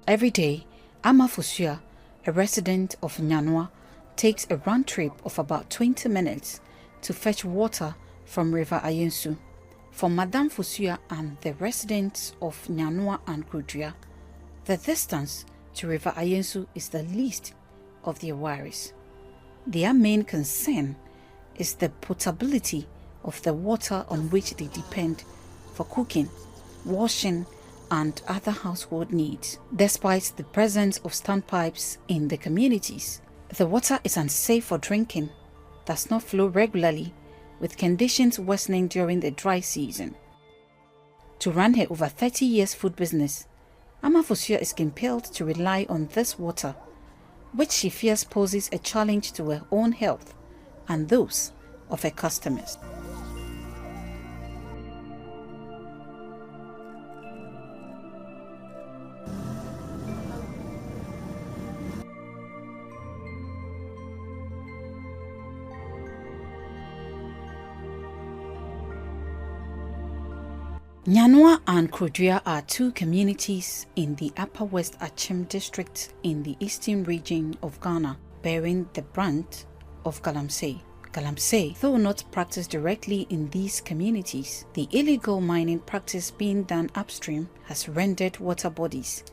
Every day, Ama Fusua, a resident of Nyanwa, takes a round trip of about 20 minutes to fetch water from River Ayensu. For Madame Fusua and the residents of Nyanwa and Krodua, the distance to River Ayensu is the least of their worries. Their main concern is the potability of the water on which they depend for cooking, washing, and other household needs. Despite the presence of standpipes in the communities, the water is unsafe for drinking, does not flow regularly, with conditions worsening during the dry season. To run her over 30 years food business, Ama Fusua is compelled to rely on this water, which she fears poses a challenge to her own health and those of her customers. Nyanwa and Krodua are two communities in the Upper West Achim district in the eastern region of Ghana, bearing the brunt of Galamsey. Galamsey, though not practiced directly in these communities, the illegal mining practice being done upstream has rendered water bodies,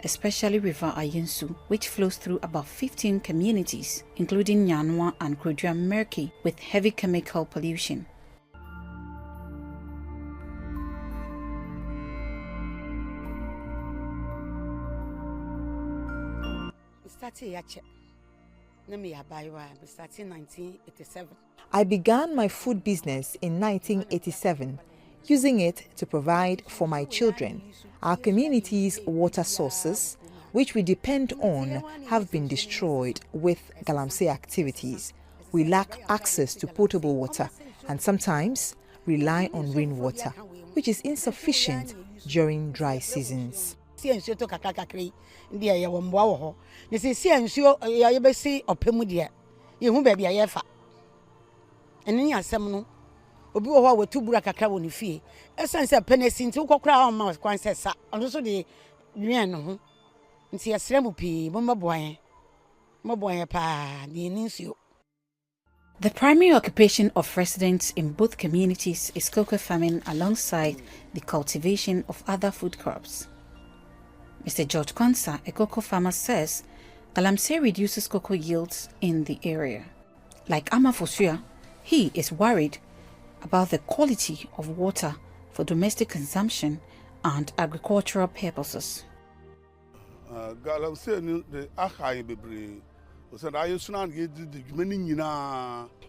especially River Ayensu, which flows through about 15 communities, including Nyanwa and Krodua, murky with heavy chemical pollution. I began my food business in 1987, using it to provide for my children. Our community's water sources, which we depend on, have been destroyed with Galamsey activities. We lack access to potable water and sometimes rely on rainwater, which is insufficient during dry seasons. The primary occupation of residents in both communities is cocoa farming alongside the cultivation of other food crops. Mr. George Kwanzaa, a cocoa farmer, says Galamsey reduces cocoa yields in the area. Like Ama Fusua, he is worried about the quality of water for domestic consumption and agricultural purposes.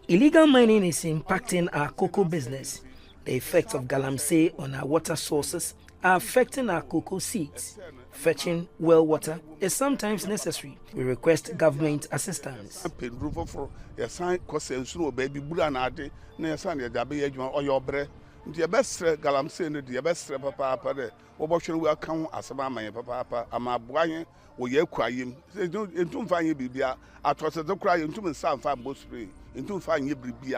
Illegal mining is impacting our cocoa business. The effects of Galamsey on our water sources are affecting our cocoa seeds. Fetching well water is sometimes necessary. We request government assistance. The best Galamsey, the best papa, Obotion will come as a mamma, papa, ama boy, or ye crying. They don't find you be I trusted to cry into my son, find both spray, into find you be.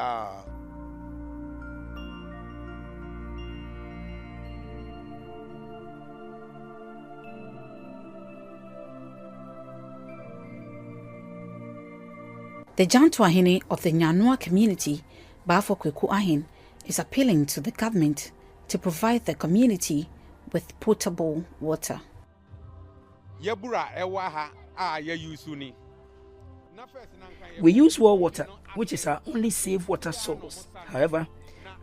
The Jantuahine of the Nyanwa community, Bafo Kweku Ahin, is appealing to the government to provide the community with potable water. We use well water, which is our only safe water source. However,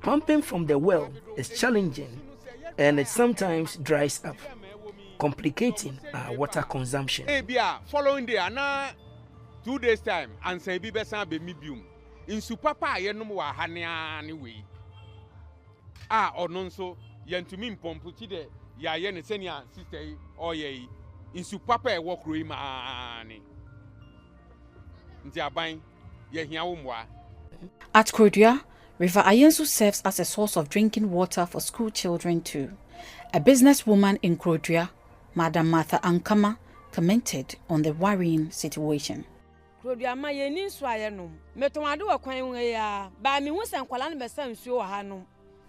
pumping from the well is challenging and it sometimes dries up, complicating our water consumption. Following the 2 days time and say be better be medium in supapa yenum wa hania anyway or non so yentumi mpomputi de ya ye ne senia sister or ye in supapa e work room ani nti aban ye hia wo mwa. At Krodua, River Ayensu serves as a source of drinking water for school children too. A businesswoman in Krodua, Madam Martha Ankama, commented on the worrying situation.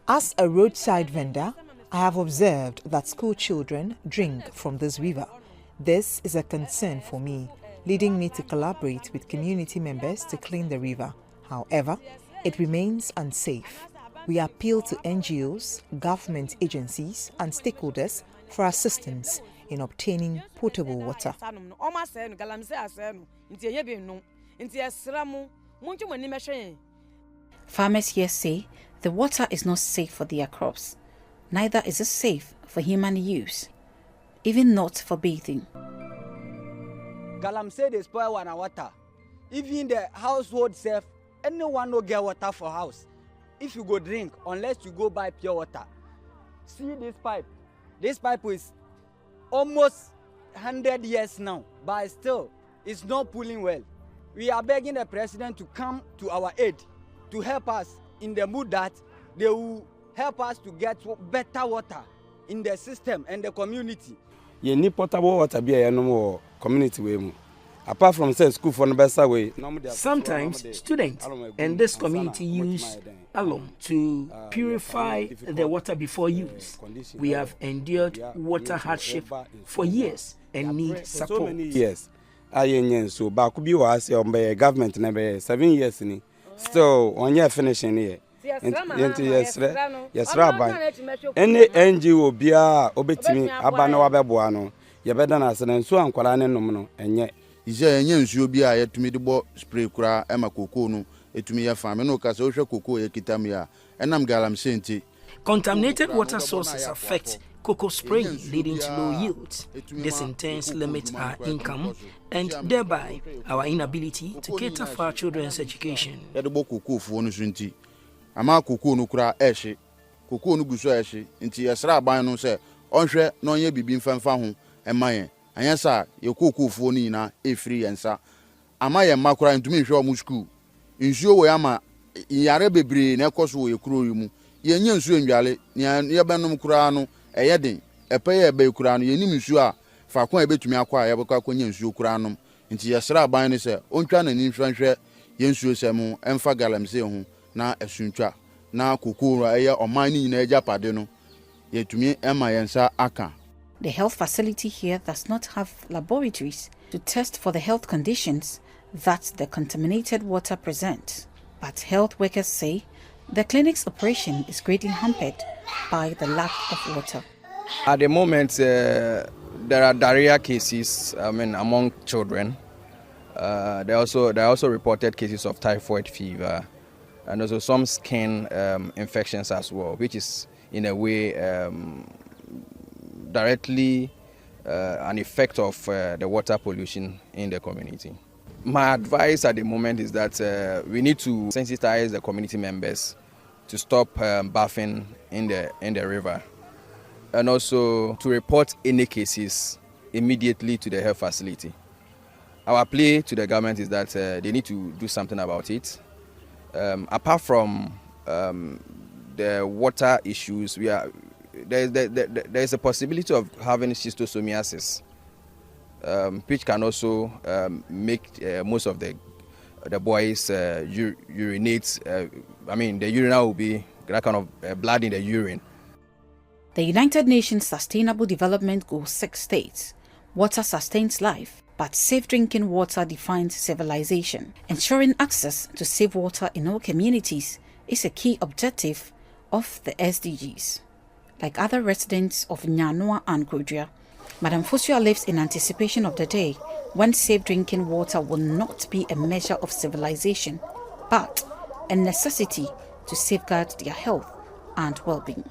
As a roadside vendor, I have observed that school children drink from this river. This is a concern for me, leading me to collaborate with community members to clean the river. However, it remains unsafe. We appeal to NGOs, government agencies, and stakeholders for assistance in obtaining potable water. Farmers here say the water is not safe for their crops. Neither is it safe for human use, even not for bathing. Galamsey they spoil water. Even the household self, anyone no get water for house. If you go drink, unless you go buy pure water. See this pipe. This pipe is almost 100 years now, but still, it's not pulling well. We are begging the president to come to our aid, to help us in the mood that they will help us to get better water in the system and the community. You need potable water be a no community way. Apart from say school for the best way. Sometimes students and this community use alum to purify the water before use. We have endured water hardship for years and need support. Yes. So back be was your government never 7 years ni. Still 1 year finishing here. Yes, Rabbi. Any NGO bia obetimi abana wabeboa no. Ye beda na se nso ankwala ne nom no enye. Ije enye nsuo bia yetumi de bo spray kura ema koko no etumi ya fa me no ka se wo hwe koko ye kitam ya enam Galamsey nti. Contaminated water sources affect cocoa spraying, leading to low yields. This in turn limits our income and thereby our inability to cater for our children's education. Yedebo koko fuo no so nti ama koko no kura ehye koko no guso ehye nti yesra aban no se onhwe na onye bibi mfamfa ho emayen anyasa ye koko fuo ni na efiri yensa ama ye makura ntumi hwe omu school nsuo wo ama yare bebre na ekoso wo ye kuro yi mu ye nya nsuo ndwale ye benom kura no eyeden epeye ebe kura no ye nim nsuo a fa kwa ebetumi akwa ye beka kwa nya nsuo kura no nti yesra aban ni se ontwa na ni nhwehwe ye nsuo semu emfa Galamsey ho na esuntwa na kokoro eye oman ni nyina ejapade no yetumi ema yensa aka. The health facility here does not have laboratories to test for the health conditions that the contaminated water presents. But health workers say the clinic's operation is greatly hampered by the lack of water. At the moment, there are diarrhea cases among children. There are also reported cases of typhoid fever and also some skin infections as well, which is in a way directly an effect of the water pollution in the community. My advice at the moment is that we need to sensitize the community members to stop bathing in the river, and also to report any cases immediately to the health facility. Our plea to the government is that they need to do something about it. Apart from the water issues, there's a possibility of having schistosomiasis, which can also make most of the boys urinate. The urinal will be that kind of blood in the urine. The United Nations Sustainable Development Goal 6 states, water sustains life, but safe drinking water defines civilization. Ensuring access to safe water in all communities is a key objective of the SDGs. Like other residents of Nyanwa and Kodria, Madam Fosua lives in anticipation of the day when safe drinking water will not be a measure of civilization, but a necessity to safeguard their health and well-being.